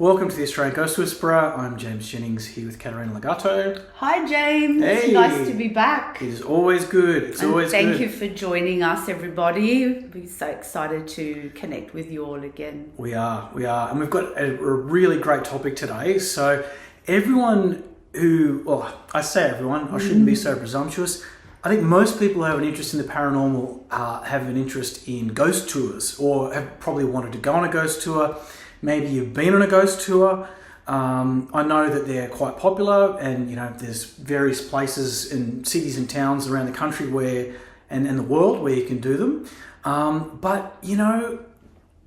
Welcome to the Australian Ghost Whisperer. I'm James Jennings here with Caterina Legato. Hi James, Hey. Nice to be back. It is always good. It's always good. Thank you for joining us, everybody. We're so excited to connect with you all again. We are. And we've got a really great topic today. So everyone who, well, I say everyone, I shouldn't be so presumptuous. I think most people who have an interest in the paranormal have an interest in ghost tours or have probably wanted to go on a ghost tour. Maybe you've been on a ghost tour. I know that they're quite popular, and there's various places in cities and towns around the country where, and the world where you can do them. But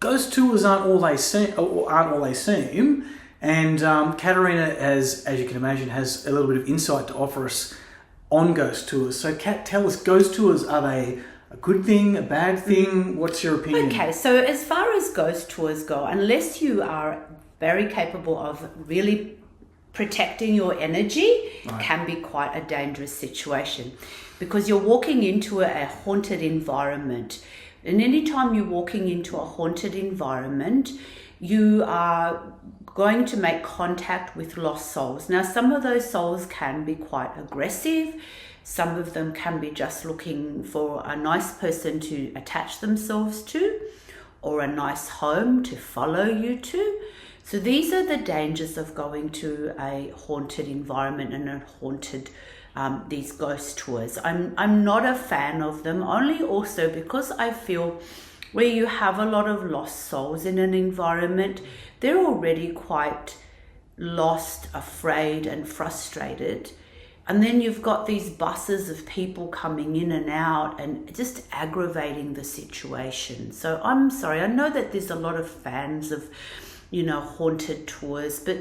ghost tours aren't all they seem. And Caterina, as you can imagine, has a little bit of insight to offer us on ghost tours. So, Kat, tell us, ghost tours, are they a good thing, a bad thing? What's your opinion? Okay, so as far as ghost tours go, unless you are very capable of really protecting your energy, Right. can be quite a dangerous situation because you're walking into a haunted environment. And anytime you're walking into a haunted environment, you are going to make contact with lost souls. Now, some of those souls can be quite aggressive. Some of them can be just looking for a nice person to attach themselves to, or a nice home to follow you to. So these are the dangers of going to a haunted environment and a haunted these ghost tours. I'm not a fan of them, only also because I feel where you have a lot of lost souls in an environment, they're already quite lost, afraid and frustrated. And then you've got these buses of people coming in and out and just aggravating the situation. So I'm sorry, I know that there's a lot of fans of, haunted tours, but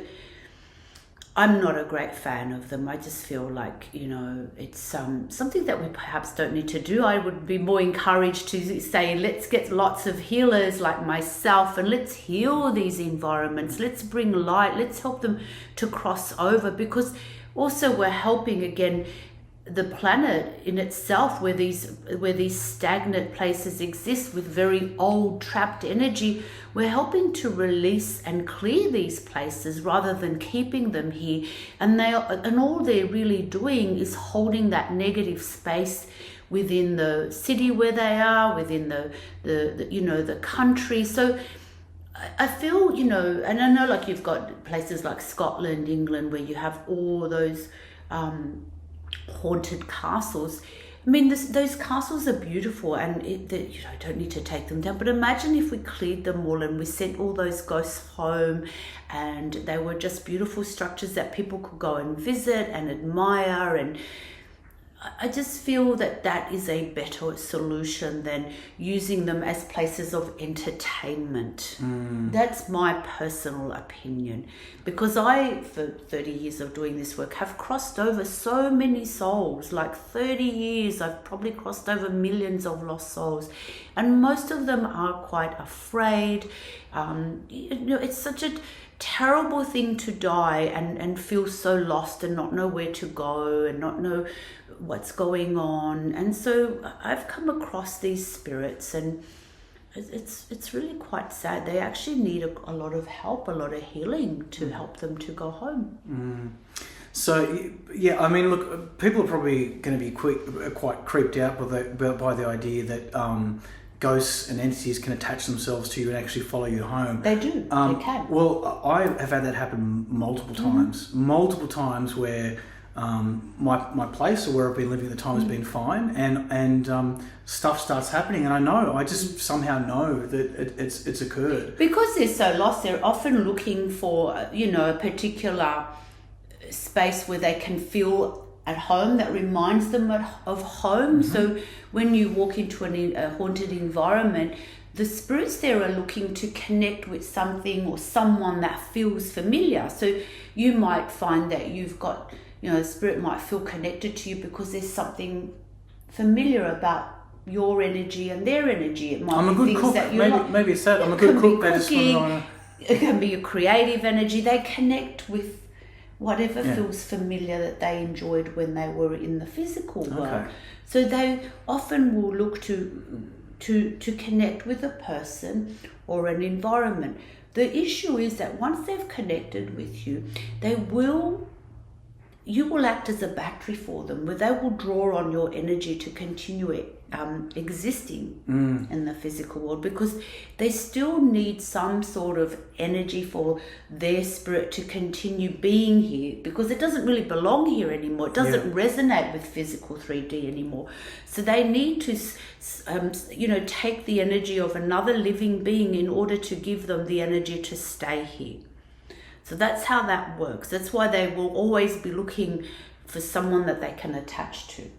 I'm not a great fan of them. I just feel like, it's something that we perhaps don't need to do. I would be more encouraged to say, let's get lots of healers like myself and let's heal these environments. Let's bring light. Let's help them to cross over, because also we're helping again the planet in itself, where these stagnant places exist with very old trapped energy. We're helping to release and clear these places rather than keeping them here. And all they're really doing is holding that negative space within the city where they are, within the country. So I feel, and I know like you've got places like Scotland, England, where you have all those haunted castles. I mean, those castles are beautiful, and don't need to take them down. But imagine if we cleared them all and we sent all those ghosts home, and they were just beautiful structures that people could go and visit and admire. And I just feel that is a better solution than using them as places of entertainment. That's my personal opinion, because I, for 30 years of doing this work, have crossed over so many souls. Like 30 years, I've probably crossed over millions of lost souls, and most of them are quite afraid. It's such a terrible thing to die and feel so lost and not know where to go and not know what's going on. And so I've come across these spirits, and it's really quite sad. They actually need a lot of help, a lot of healing to help them to go home. So, yeah, I mean, look, people are probably going to be quite creeped out by the idea that ghosts and entities can attach themselves to you and actually follow you home. They do. They can. Well, I have had that happen multiple times where my place, or where I've been living at the time, has been fine, and stuff starts happening, and I just somehow know that it's occurred. Because they're so lost, they're often looking for a particular space where they can feel at home, that reminds them of home. So when you walk into a haunted environment, the spirits there are looking to connect with something or someone that feels familiar. So you might find that you've got, the spirit might feel connected to you because there's something familiar about your energy and their energy. It might I'm a be good cook. That you're maybe it's that. I'm a good cook. It can be a creative energy. They connect with whatever feels familiar that they enjoyed when they were in the physical world. Okay. So they often will look to connect with a person or an environment. The issue is that once they've connected with you, you will act as a battery for them, where they will draw on your energy to continue existing in the physical world, because they still need some sort of energy for their spirit to continue being here, because it doesn't really belong here anymore. It doesn't resonate with physical 3D anymore. So they need to, take the energy of another living being in order to give them the energy to stay here. So that's how that works. That's why they will always be looking for someone that they can attach to.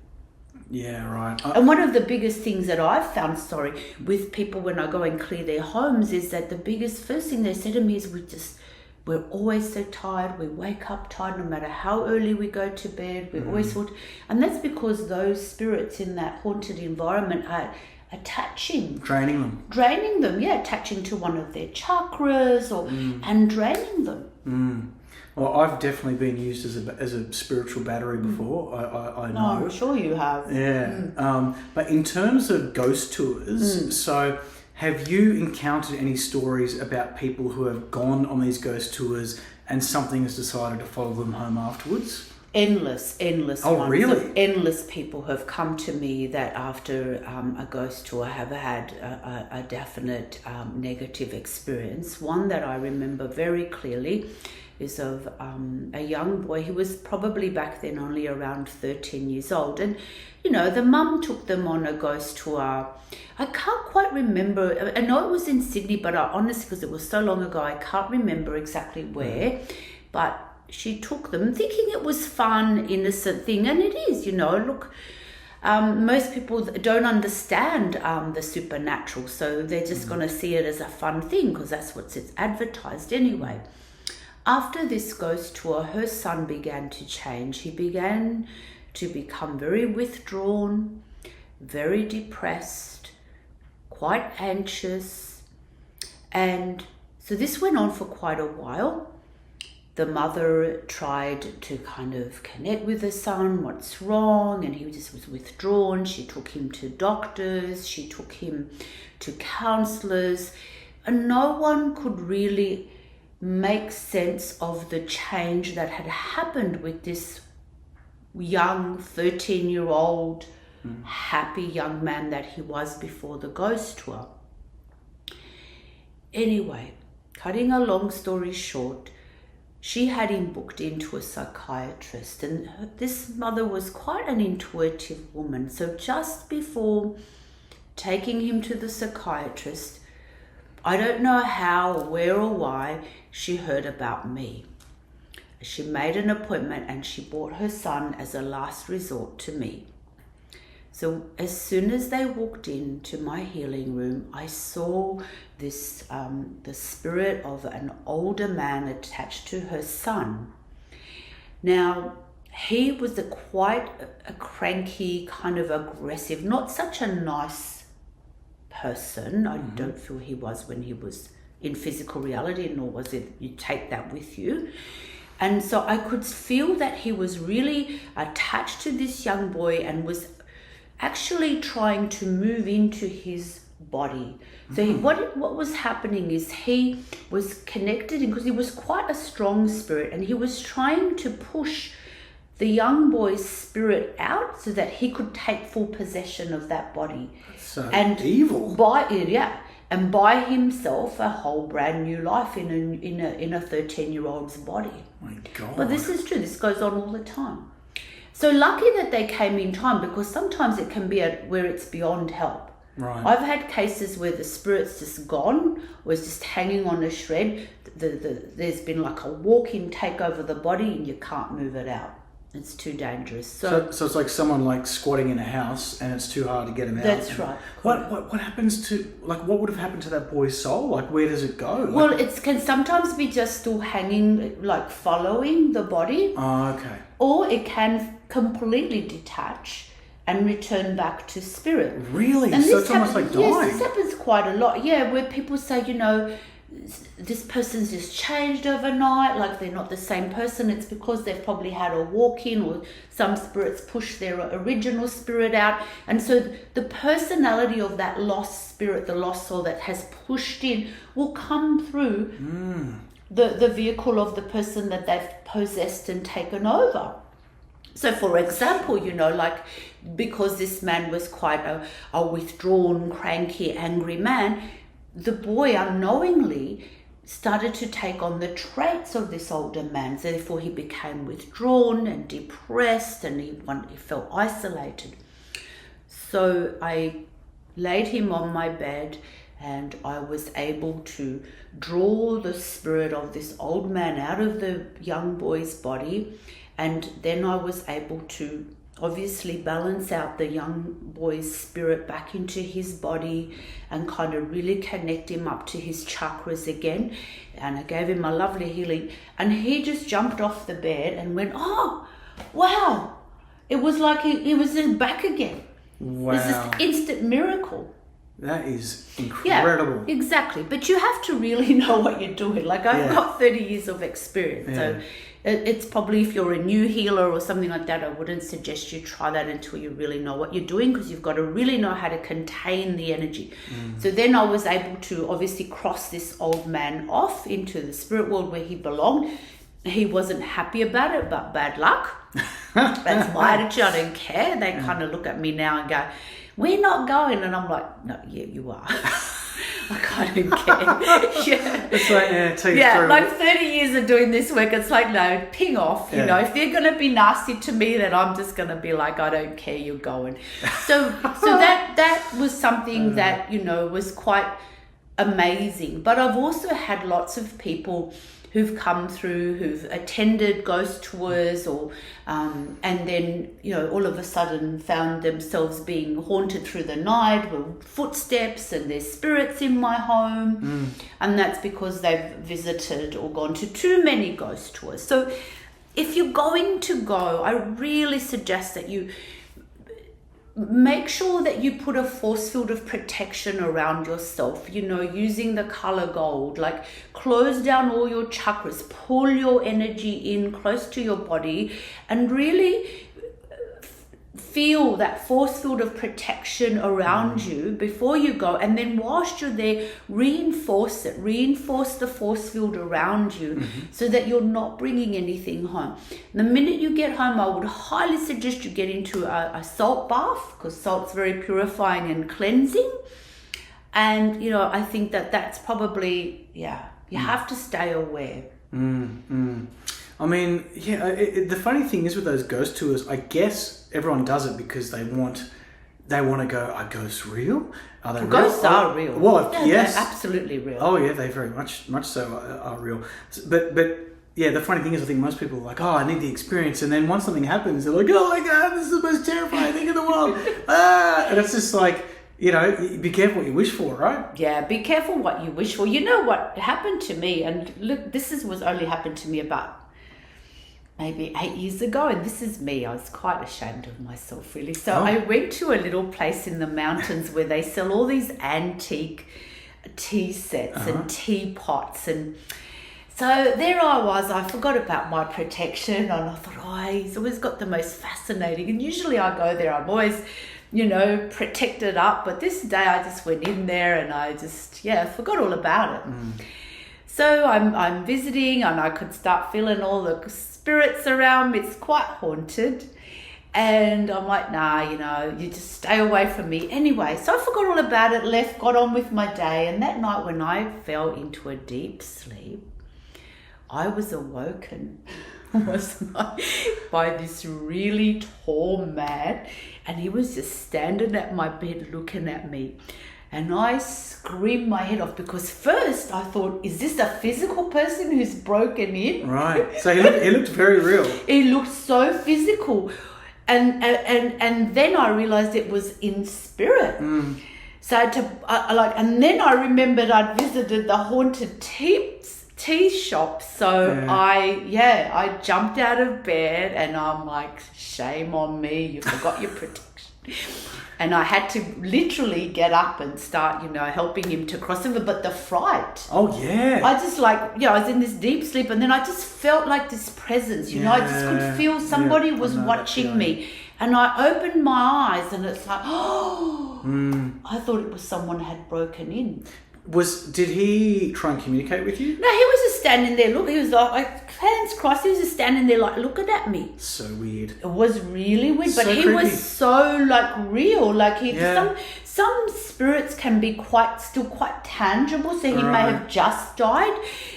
Yeah, right. And one of the biggest things that I've found, with people when I go and clear their homes, is that the first thing they say to me is, we're always so tired. We wake up tired no matter how early we go to bed. We always thought, and that's because those spirits in that haunted environment are draining them, attaching to one of their chakras and draining them. Well, I've definitely been used as a spiritual battery before. I know. I'm sure you have. Yeah. But in terms of ghost tours, so have you encountered any stories about people who have gone on these ghost tours and something has decided to follow them home afterwards? Endless Oh, ones. really? Endless people have come to me that after a ghost tour have had a definite negative experience. One that I remember very clearly is of a young boy. He was probably back then only around 13 years old. And, the mum took them on a ghost tour. I can't quite remember. I know it was in Sydney, but honestly, because it was so long ago, I can't remember exactly where. But she took them thinking it was fun, innocent thing. And it is, look, most people don't understand the supernatural. So they're just going to see it as a fun thing because that's what's advertised anyway. After this ghost tour, her son began to change. He began to become very withdrawn, very depressed, quite anxious. And so this went on for quite a while. The mother tried to kind of connect with the son, what's wrong, and he just was withdrawn. She took him to doctors, she took him to counselors, and no one could really make sense of the change that had happened with this young 13-year-old happy young man that he was before the ghost tour. Anyway, cutting a long story short, she had him booked into a psychiatrist, and this mother was quite an intuitive woman. So just before taking him to the psychiatrist, I don't know how, where or why, she heard about me. She made an appointment and she brought her son as a last resort to me. So as soon as they walked into my healing room, I saw this, the spirit of an older man attached to her son. Now, he was quite a cranky, kind of aggressive, not such a nice person. I don't feel he was when he was in physical reality, nor was it you take that with you. And so I could feel that he was really attached to this young boy and was actually trying to move into his body. So what was happening is he was connected, because he was quite a strong spirit, and he was trying to push the young boy's spirit out so that he could take full possession of that body. So and evil. And buy himself a whole brand new life in a 13-year-old's body. My God. But this is true. This goes on all the time. So lucky that they came in time, because sometimes it can be where it's beyond help. Right. I've had cases where the spirit's just gone, or is just hanging on a shred. There's been like a walk-in take over the body, and you can't move it out. It's too dangerous. So it's like someone like squatting in a house and it's too hard to get him out. That's right. What happens to, like, what would have happened to that boy's soul? Like, where does it go? Well, it can sometimes be just still hanging, like following the body. Oh, okay. Or it can completely detach and return back to spirit. Really? And so it's almost like dying. Yes, this happens quite a lot. Yeah, where people say, this person's just changed overnight, like they're not the same person. It's because they've probably had a walk-in, or some spirits push their original spirit out. And so the personality of that lost spirit, the lost soul that has pushed in, will come through the vehicle of the person that they've possessed and taken over. So for example, like, because this man was quite a withdrawn, cranky, angry man, the boy unknowingly started to take on the traits of this older man. So therefore he became withdrawn and depressed, and he felt isolated. So I laid him on my bed, and I was able to draw the spirit of this old man out of the young boy's body. And then I was able to obviously balance out the young boy's spirit back into his body and kind of really connect him up to his chakras again. And I gave him a lovely healing. And he just jumped off the bed and went, oh, wow. It was like he was then back again. Wow. It's this instant miracle. That is incredible. Yeah, exactly. But you have to really know what you're doing. Like, I've got 30 years of experience. So it's probably, if you're a new healer or something like that, I wouldn't suggest you try that until you really know what you're doing, because you've got to really know how to contain the energy. So then I was able to obviously cross this old man off into the spirit world where he belonged. He wasn't happy about it, but bad luck. That's my attitude. I don't care. They kind of look at me now and go, we're not going. And I'm like, no, yeah, you are. Like, I don't care. It's like, like 30 years of doing this work, it's like, no, ping off. You know, if they're going to be nasty to me, then I'm just going to be like, I don't care, you're going. So that was something that, was quite amazing. But I've also had lots of people who've come through, who've attended ghost tours, or and then all of a sudden found themselves being haunted through the night with footsteps and there's spirits in my home. And that's because they've visited or gone to too many ghost tours. So if you're going to go, I really suggest that you make sure that you put a force field of protection around yourself, using the color gold. Like, close down all your chakras, pull your energy in close to your body, and really feel that force field of protection around you before you go. And then whilst you're there, reinforce the force field around you, so that you're not bringing anything home. The minute you get home, I would highly suggest you get into a salt bath, because salt's very purifying and cleansing. And I think that's probably, you have to stay aware. I mean, the funny thing is with those ghost tours, I guess everyone does it because they want to go, are ghosts real? Are they real? Ghosts are real. Well, yes. They're absolutely real. Oh, yeah, they very much so are real. But yeah, the funny thing is, I think most people are like, oh, I need the experience. And then once something happens, they're like, oh my God, this is the most terrifying thing in the world. And it's just like, be careful what you wish for, right? Yeah, be careful what you wish for. You know what happened to me, and look, was only happened to me about maybe 8 years ago, and this is me. I was quite ashamed of myself, really. So I went to a little place in the mountains where they sell all these antique tea sets and teapots, and so there I was. I forgot about my protection, and I thought, he's always got the most fascinating. And usually I go there, I'm always, protected up. But this day I just went in there and I just, forgot all about it. So I'm visiting, and I could start feeling all the spirits around me. It's quite haunted. And I'm like, nah, you just stay away from me. Anyway, so I forgot all about it, left, got on with my day. And that night when I fell into a deep sleep, I was awoken by this really tall man. And he was just standing at my bed looking at me. And I screamed my head off, because first I thought, is this a physical person who's broken in? Right. So he looked very real. He looked so physical. And then I realized it was in spirit. So and then I remembered I'd visited the haunted tea shop. So I jumped out of bed, and I'm like, shame on me, you forgot your protection. And I had to literally get up and start, helping him to cross over. But the fright. Oh, yeah. I just I was in this deep sleep, and then I just felt like this presence, I just could feel somebody was watching me. And I opened my eyes, and it's like, I thought it was someone had broken in. Did he try and communicate with you? No, he was just standing there. Look, he was like hands crossed. He was just standing there, like looking at me. So weird. It was really weird, but So he creepy. was so real. Like Yeah. some spirits can be still quite tangible. So he may Right. have just died,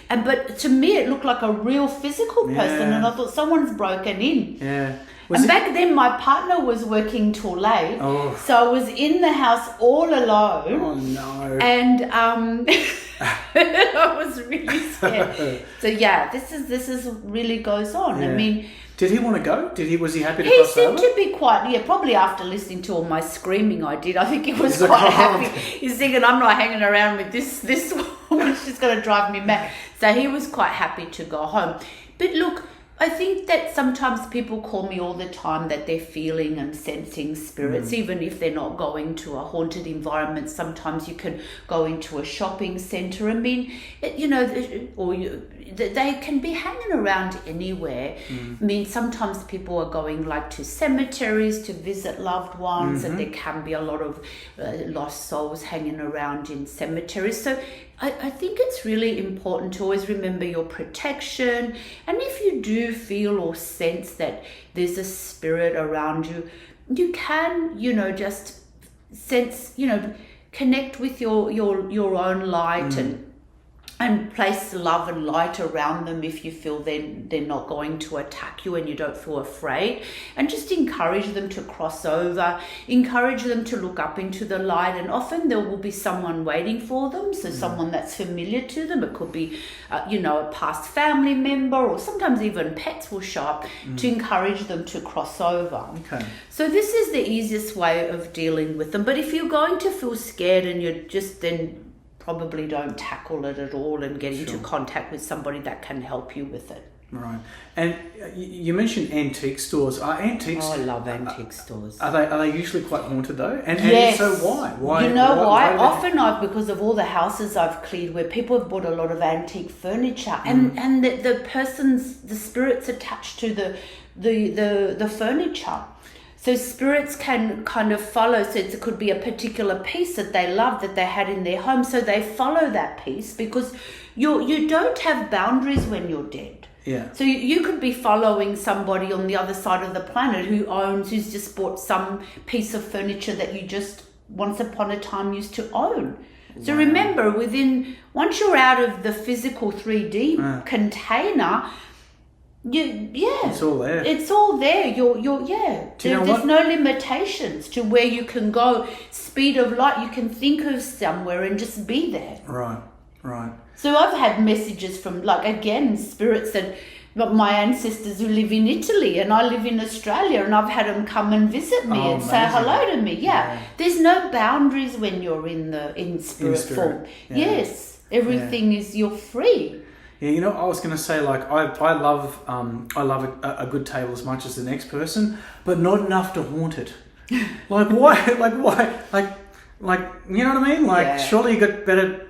but to me it looked like a real physical person, Yeah. and I thought someone's broken in. Yeah. Back then, my partner was working till late, so I was in the house all alone. Oh, no. And I was really scared. So yeah, this is really goes on. Yeah. I mean, did he want to go? Was he happy to he cross seemed over? to be quite, probably after listening to all my screaming I did, I think he was He's like, quite "Oh, happy. okay." He's thinking, I'm not hanging around with this woman, she's going to drive me mad. So he was quite happy to go home. But look, I think that sometimes people call me all the time that they're feeling and sensing spirits, even if they're not going to a haunted environment. Sometimes you can go into a shopping centre. I mean, they can be hanging around anywhere. I mean, sometimes people are going to cemeteries to visit loved ones, and there can be a lot of lost souls hanging around in cemeteries. So I think it's really important to always remember your protection. And if you do feel or sense that there's a spirit around you, you can, just sense, connect with your own light and place love and light around them if you feel they're not going to attack you and you don't feel afraid. And just encourage them to cross over, encourage them to look up into the light, and often there will be someone waiting for them, so someone that's familiar to them. It could be, a past family member, or sometimes even pets will show up to encourage them to cross over. Okay. So this is the easiest way of dealing with them. But if you're going to feel scared and you're just then probably don't tackle it at all and get into contact with somebody that can help you with it. Right. And you mentioned antique stores. Are antiques? Oh, I love antique stores. Are they usually quite haunted though? And Yes. so why? Why? You know why? do they- Often because of all the houses I've cleared where people have bought a lot of antique furniture, and the spirits attached to the furniture. So spirits can kind of follow. So it could be a particular piece that they love that they had in their home. So they follow that piece because you don't have boundaries when you're dead. Yeah. So you could be following somebody on the other side of the planet who's just bought some piece of furniture that you just once upon a time used to own. So remember, once you're out of the physical 3D container, it's all there. It's all there. There's no limitations to where you can go. Speed of light, you can think of somewhere and just be there. Right. So I've had messages from, spirits and my ancestors who live in Italy, and I live in Australia, and I've had them come and visit me and say hello to me. Yeah. There's no boundaries when you're in spirit form. Yeah. Yes. Everything you're free. Yeah, I was going to say, I love a good table as much as the next person, but not enough to haunt it. Why? You know what I mean? Surely you got better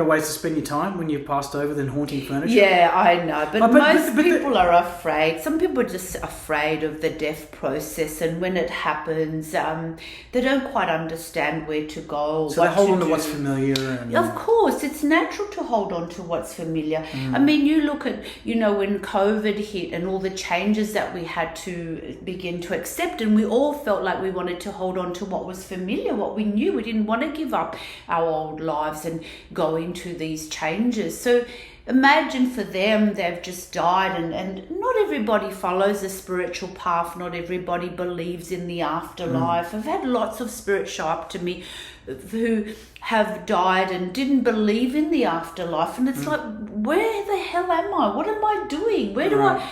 ways to spend your time when you've passed over than haunting furniture. Yeah, I know. But most but people are afraid. Some people are just afraid of the death process, and when it happens, they don't quite understand where to go. So they hold on to what's familiar. Of course, it's natural to hold on to what's familiar. I mean, you look at, when COVID hit and all the changes that we had to begin to accept, and we all felt like we wanted to hold on to what was familiar, what we knew. We didn't want to give up our old lives and go into these changes. So imagine for them, they've just died, and not everybody follows a spiritual path. Not everybody believes in the afterlife. I've had lots of spirits show up to me who have died and didn't believe in the afterlife, and it's like, where the hell am I? What am I doing? Where do I,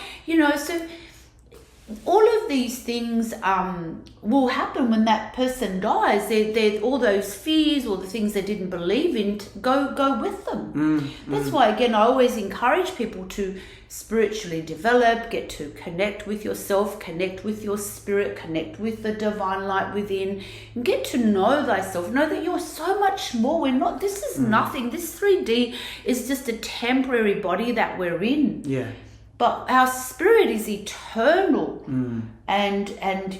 so all of these things will happen when that person dies. They're all those fears or the things they didn't believe in go with them. That's why, again, I always encourage people to spiritually develop, get to connect with yourself, connect with your spirit, connect with the divine light within, and get to know thyself. Know that you're so much more. We're not. This is nothing. This 3D is just a temporary body that we're in. Yeah. But our spirit is eternal, and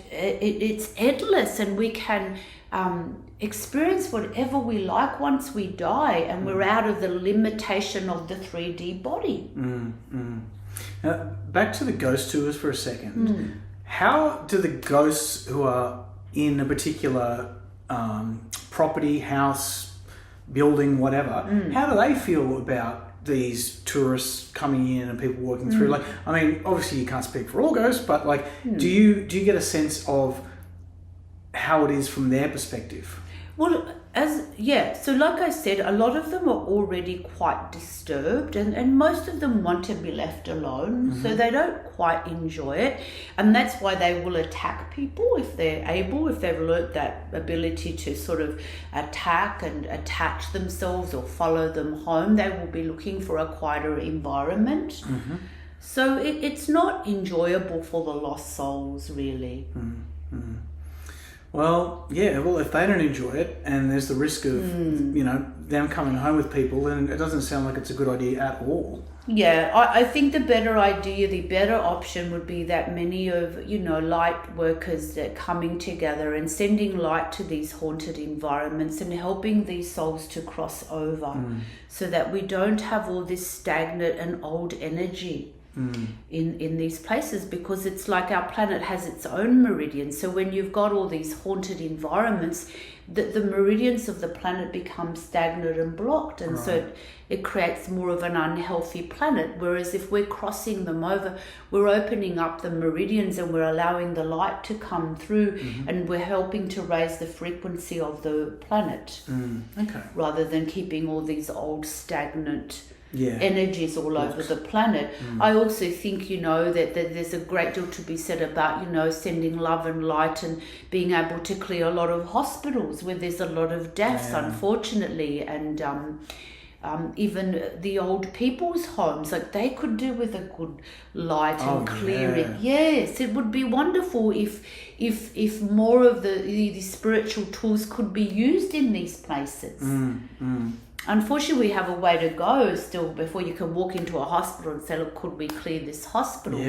it's endless, and we can experience whatever we like once we die, and we're out of the limitation of the 3D body. Now, back to the ghost tours for a second. How do the ghosts who are in a particular property, house, building, whatever, how do they feel about these tourists coming in and people walking through? Like, I mean, obviously you can't speak for all ghosts, but like, do you get a sense of how it is from their perspective? Well, so like I said, a lot of them are already quite disturbed, and most of them want to be left alone, so they don't quite enjoy it, and that's why they will attack people if they're able, if they've learnt that ability to sort of attack and attach themselves or follow them home. They will be looking for a quieter environment. So it's not enjoyable for the lost souls, really. Well, yeah, well, if they don't enjoy it and there's the risk of, them coming home with people, then it doesn't sound like it's a good idea at all. Yeah, I think the better idea, the better option would be that many of, light workers are coming together and sending light to these haunted environments and helping these souls to cross over so that we don't have all this stagnant and old energy in these places, because it's like our planet has its own meridians. So when you've got all these haunted environments, the meridians of the planet become stagnant and blocked, and so it creates more of an unhealthy planet. Whereas if we're crossing them over, we're opening up the meridians and we're allowing the light to come through, and we're helping to raise the frequency of the planet, rather than keeping all these old stagnant energies all over the planet. I also think, that there's a great deal to be said about, sending love and light and being able to clear a lot of hospitals where there's a lot of deaths, unfortunately, and even the old people's homes, like they could do with a good light and clearing. Yes, it would be wonderful if more of the spiritual tools could be used in these places. Unfortunately, we have a way to go still before you can walk into a hospital and say, look, could we clear this hospital?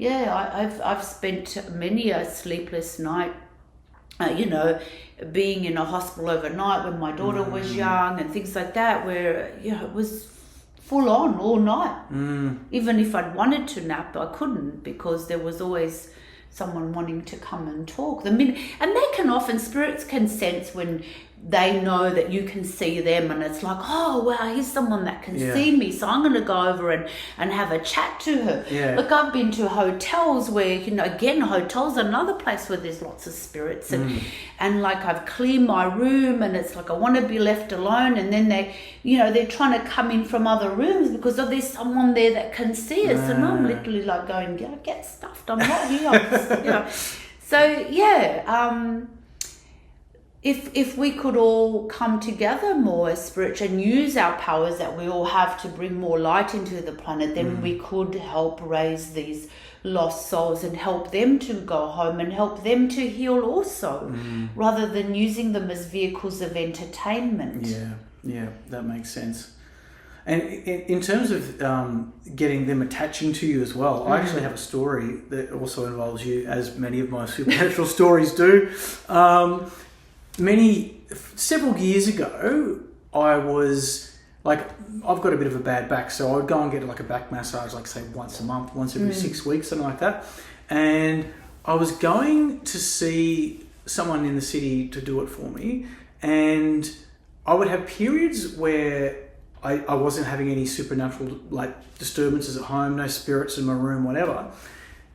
I've spent many a sleepless night, being in a hospital overnight when my daughter was young and things like that, where, it was full on all night. Even if I'd wanted to nap, I couldn't, because there was always someone wanting to come and talk. And they can often, spirits can sense when they know that you can see them, and it's like, oh wow, here's someone that can see me, so I'm going to go over and have a chat to her. Look, I've been to hotels where, again, hotels are another place where there's lots of spirits, and like I've cleaned my room and it's like I want to be left alone, and then they're trying to come in from other rooms because there's someone there that can see us, and I'm literally like going, get stuffed, I'm not here. So if we could all come together more as spiritual and use our powers that we all have to bring more light into the planet, then we could help raise these lost souls and help them to go home and help them to heal also, rather than using them as vehicles of entertainment. Yeah, that makes sense. And in terms of getting them attaching to you as well, I actually have a story that also involves you, as many of my supernatural stories do. Several years ago, I was like, I've got a bit of a bad back, so I would go and get like a back massage, like say once a month, once every 6 weeks, something like that. And I was going to see someone in the city to do it for me, and I would have periods where I wasn't having any supernatural like disturbances at home, no spirits in my room, whatever.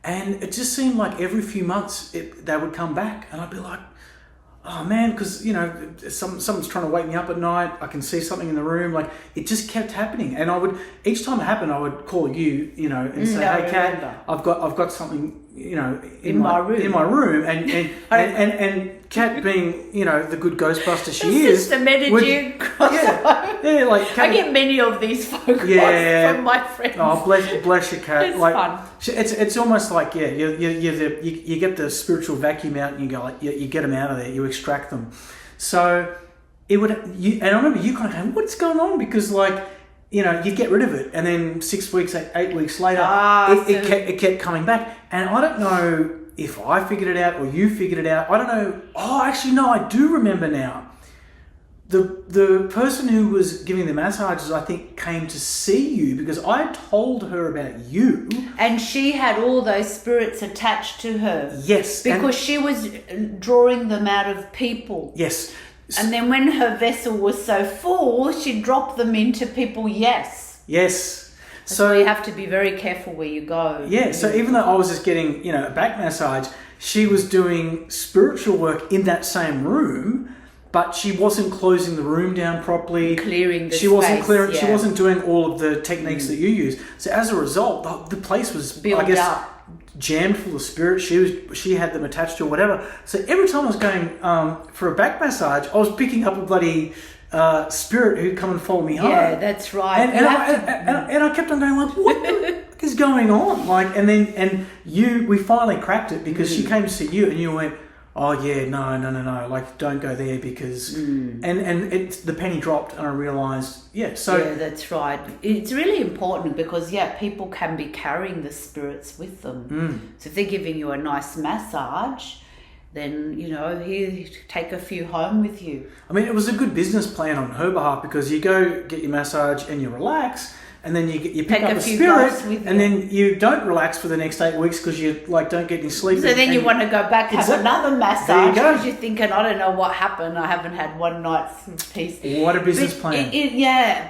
And it just seemed like every few months they would come back, and I'd be like, oh man, because someone's trying to wake me up at night. I can see something in the room. Like, it just kept happening, and each time it happened, I would call you, and say, hey Kat, I've got something in my room, and Kat being the good Ghostbuster she is. Just a energy Kat, I get many of these phone calls from my friends. Oh, bless you, Kat. It's fun. It's almost like you get the spiritual vacuum out and you go you get them out of there, you extract them. So and I remember you kind of going, what's going on? Because you get rid of it, and then 6 weeks, 8 weeks later, it kept coming back. And I don't know if I figured it out or you figured it out. I don't know. Oh, actually, no, I do remember now. The person who was giving the massages, I think, came to see you because I told her about you. And she had all those spirits attached to her. Yes. Because she was drawing them out of people. Yes. And then when her vessel was so full, she dropped them into people, yes. So you have to be very careful where you go. Yeah, so even though I was just getting, a back massage, she was doing spiritual work in that same room, but she wasn't closing the room down properly. Clearing the space. She wasn't doing all of the techniques that you use. So as a result, the place was, built up. Jammed full of spirit. She had them attached to or whatever. So every time I was going for a back massage, I was picking up a bloody spirit who'd come and follow me home. Yeah, that's right. And I kept on going what the fuck is going on? We finally cracked it because she came to see you and you went, oh yeah, no, don't go there because and the penny dropped and I realised that's right. It's really important because people can be carrying the spirits with them. So if they're giving you a nice massage, then here, take a few home with you. I mean, it was a good business plan on her behalf because you go get your massage and you relax. And then you pick up a spirit, and then you don't relax for the next 8 weeks because you don't get any sleep. So then you want to go back have another massage because you're thinking, I don't know what happened. I haven't had one night's peace. What a business plan!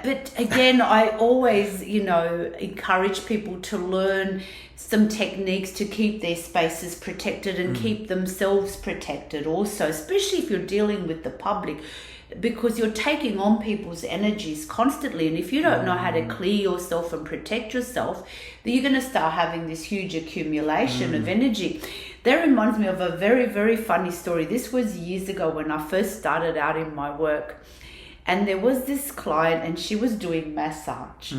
But again, I always encourage people to learn some techniques to keep their spaces protected and keep themselves protected. Also, especially if you're dealing with the public. Because you're taking on people's energies constantly, and if you don't know how to clear yourself and protect yourself, then you're going to start having this huge accumulation of energy. That reminds me of a very, very funny story. This was years ago when I first started out in my work, and there was this client and she was doing massage.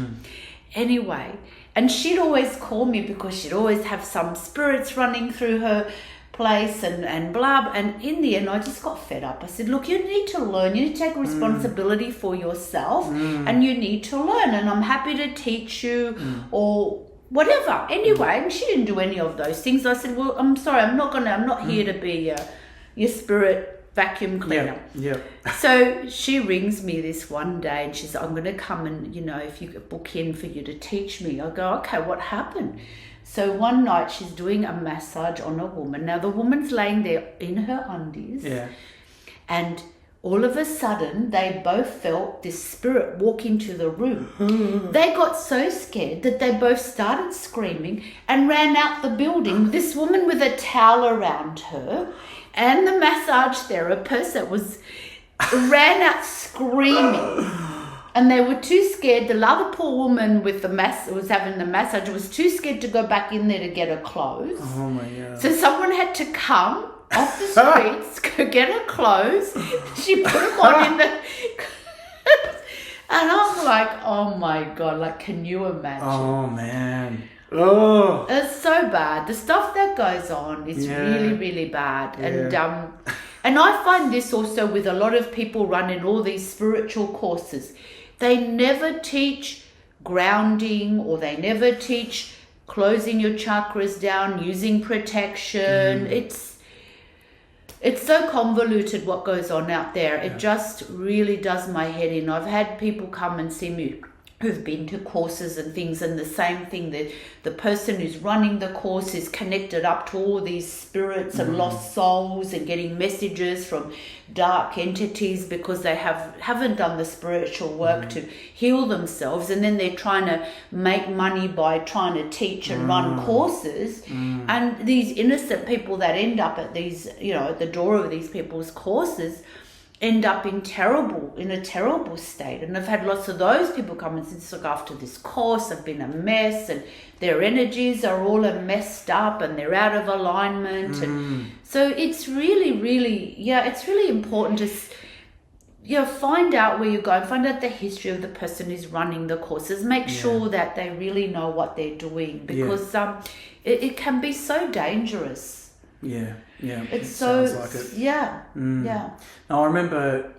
Anyway, and she'd always call me because she'd always have some spirits running through her place and blah, and in the end I just got fed up. I said, look, you need to learn, you need to take responsibility for yourself, and you need to learn, and I'm happy to teach you or whatever. Anyway, and she didn't do any of those things. I said, well, I'm sorry, I'm not here to be your spirit vacuum cleaner. So she rings me this one day and she said, I'm going to come and if you could book in for you to teach me. I go, okay, what happened? So one night she's doing a massage on a woman. Now the woman's laying there in her undies. Yeah. And all of a sudden they both felt this spirit walk into the room. They got so scared that they both started screaming and ran out the building. This woman with a towel around her and the massage therapist that ran out screaming. And they were too scared. The other poor woman with was having the massage was too scared to go back in there to get her clothes. Oh my God. So someone had to come off the streets, go get her clothes. She put them on in the... And I'm like, oh my God, can you imagine? Oh man. Oh. It's so bad. The stuff that goes on is really, really bad. Yeah. And I find this also with a lot of people running all these spiritual courses. They never teach grounding, or they never teach closing your chakras down, using protection. It's so convoluted what goes on out there. It just really does my head in. I've had people come and see me who've been to courses and things, and the same thing, the person who's running the course is connected up to all these spirits and lost souls and getting messages from dark entities because they haven't done the spiritual work to heal themselves, and then they're trying to make money by trying to teach and run courses. And these innocent people that end up at these, at the door of these people's courses, end up in a terrible state. And I've had lots of those people come and say, look, after this course, I've been a mess, and their energies are all messed up and they're out of alignment. And so it's really, really, it's really important to find out where you're going, find out the history of the person who's running the courses, make sure that they really know what they're doing, because it can be so dangerous. Yeah, it's sounds like it. Yeah. Now, I remember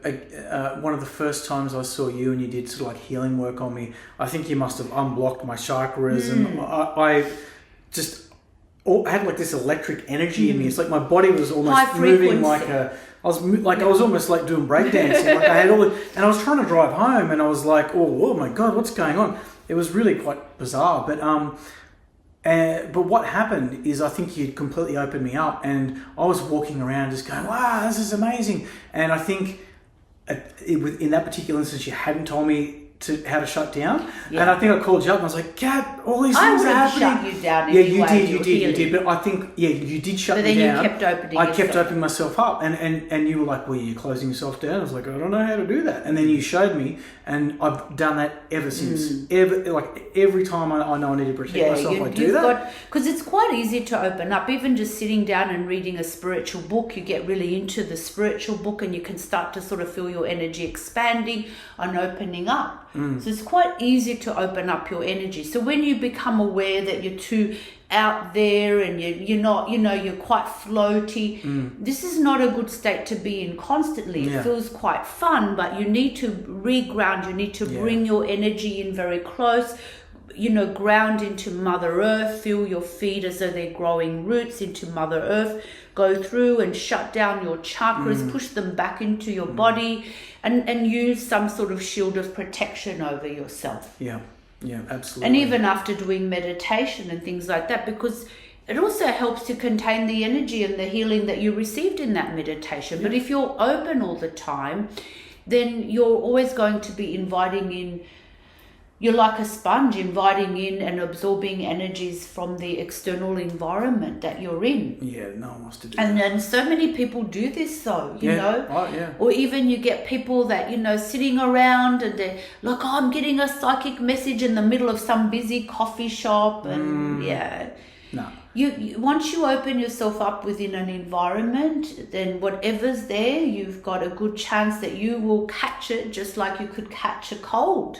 one of the first times I saw you and you did sort of like healing work on me. I think you must have unblocked my chakras, and I just had like this electric energy in me. It's like my body was almost moving like I was almost like doing breakdancing. Like I had and I was trying to drive home, and I was like, oh my God, what's going on? It was really quite bizarre, but what happened is I think you'd completely opened me up, and I was walking around just going, wow, this is amazing. And I think in that particular instance, you hadn't told me how to shut down. And I think I called you up and I was like, Kat, all these things are happening. I would have shut you down anyway. You did. But I think, you did shut me down. But then you kept opening I kept opening myself up, and you were like, well, you're closing yourself down. I was like, I don't know how to do that. And then you showed me, and I've done that ever since. Every time I know I need to protect myself, I do that. Because it's quite easy to open up. Even just sitting down and reading a spiritual book, you get really into the spiritual book, and you can start to sort of feel your energy expanding and opening up. So it's quite easy to open up your energy. So when you become aware that you're too out there and you're not, you're quite floaty, this is not a good state to be in constantly. It feels quite fun, but you need to reground. You need to bring your energy in very close, ground into Mother Earth. Feel your feet as though they're growing roots into Mother Earth. Go through and shut down your chakras, push them back into your body, and use some sort of shield of protection over yourself. Yeah, absolutely. And even after doing meditation and things like that, because it also helps to contain the energy and the healing that you received in that meditation. But if you're open all the time, then you're always going to be inviting in. You're like a sponge, inviting in and absorbing energies from the external environment that you're in. Yeah, no one wants to do that. And so many people do this though, you know. Oh, yeah. Or even you get people that, sitting around and they're like, I'm getting a psychic message in the middle of some busy coffee shop. And No. You once you open yourself up within an environment, then whatever's there, you've got a good chance that you will catch it, just like you could catch a cold.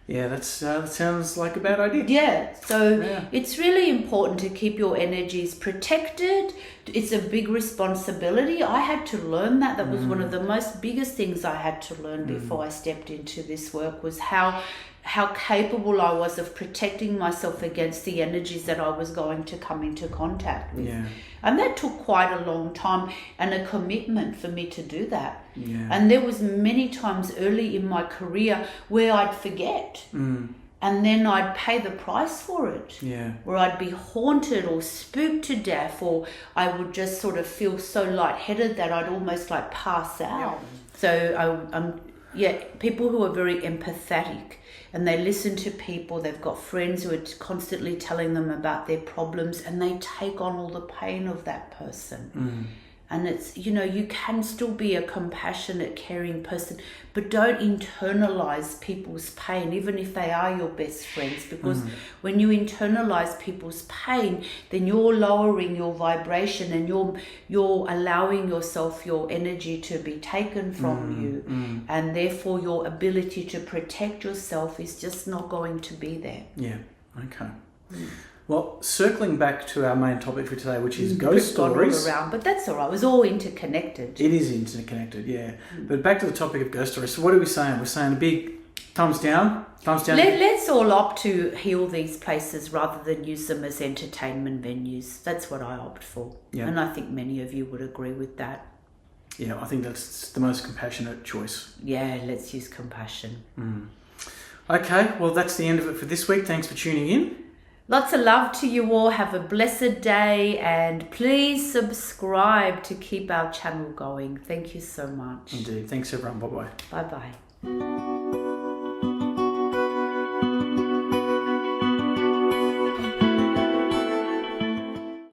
Yeah, that sounds like a bad idea. Yeah, so it's really important to keep your energies protected. It's a big responsibility. I had to learn that. That was one of the most biggest things I had to learn before I stepped into this work, was how capable I was of protecting myself against the energies that I was going to come into contact with. Yeah. And that took quite a long time and a commitment for me to do that. Yeah. And there was many times early in my career where I'd forget. And then I'd pay the price for it. Yeah. Where I'd be haunted or spooked to death, or I would just sort of feel so lightheaded that I'd almost like pass out. So people who are very empathetic, and they listen to people, they've got friends who are constantly telling them about their problems, and they take on all the pain of that person. And it's, you can still be a compassionate, caring person, but don't internalize people's pain, even if they are your best friends, because when you internalize people's pain, then you're lowering your vibration, and you're allowing yourself, your energy to be taken from you, and therefore your ability to protect yourself is just not going to be there. Yeah, okay. Well, circling back to our main topic for today, which is ghost stories. All around, but that's all right. It was all interconnected. It is interconnected, yeah. But back to the topic of ghost stories. So what are we saying? We're saying a big thumbs down? Thumbs down? Let's all opt to heal these places rather than use them as entertainment venues. That's what I opt for. Yeah. And I think many of you would agree with that. Yeah, I think that's the most compassionate choice. Yeah, let's use compassion. Okay, well, that's the end of it for this week. Thanks for tuning in. Lots of love to you all. Have a blessed day, and please subscribe to keep our channel going. Thank you so much. Indeed. Thanks, everyone. Bye-bye. Bye-bye.